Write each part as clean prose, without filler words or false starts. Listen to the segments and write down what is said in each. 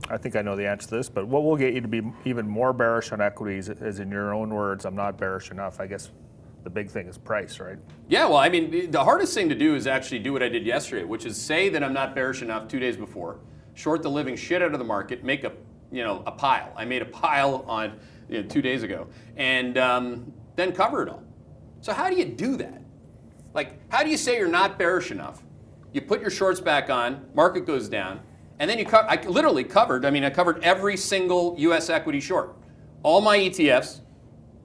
I think I know the answer to this, but what will get you to be even more bearish on equities is, in your own words, I'm not bearish enough. I guess the big thing is price, right? Yeah, well, I mean, the hardest thing to do is actually do what I did yesterday, which is say that I'm not bearish enough 2 days before, short the living shit out of the market, make a pile. I made a pile on 2 days ago, and then cover it all. So how do you do that? Like, how do you say you're not bearish enough? You put your shorts back on, market goes down, and then I literally covered. I covered every single U.S. equity short, all my ETFs.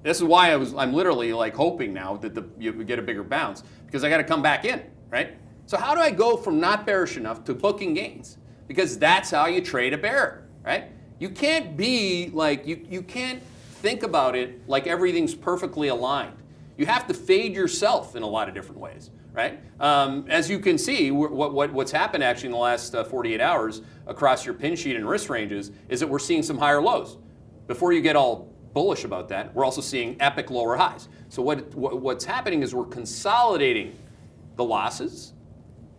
This is why I'm literally like hoping now that you would get a bigger bounce, because I got to come back in, right? So how do I go from not bearish enough to booking gains? Because that's how you trade a bear, right? You can't be like, you can't think about it like everything's perfectly aligned. You have to fade yourself in a lot of different ways, right? As you can see, what's happened actually in the last 48 hours across your pin sheet and risk ranges is that we're seeing some higher lows. Before you get all bullish about that, we're also seeing epic lower highs. So what's happening is we're consolidating the losses.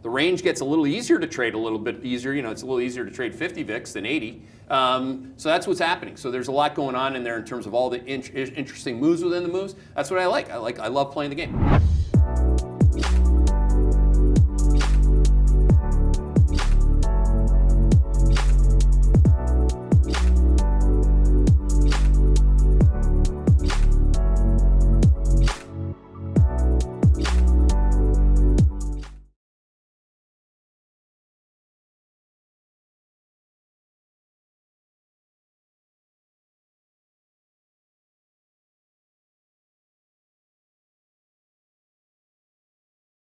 The range gets a little easier to trade, a little bit easier. It's a little easier to trade 50 VIX than 80. So that's what's happening. So there's a lot going on in there in terms of all the interesting moves within the moves. That's what I like. I love playing the game.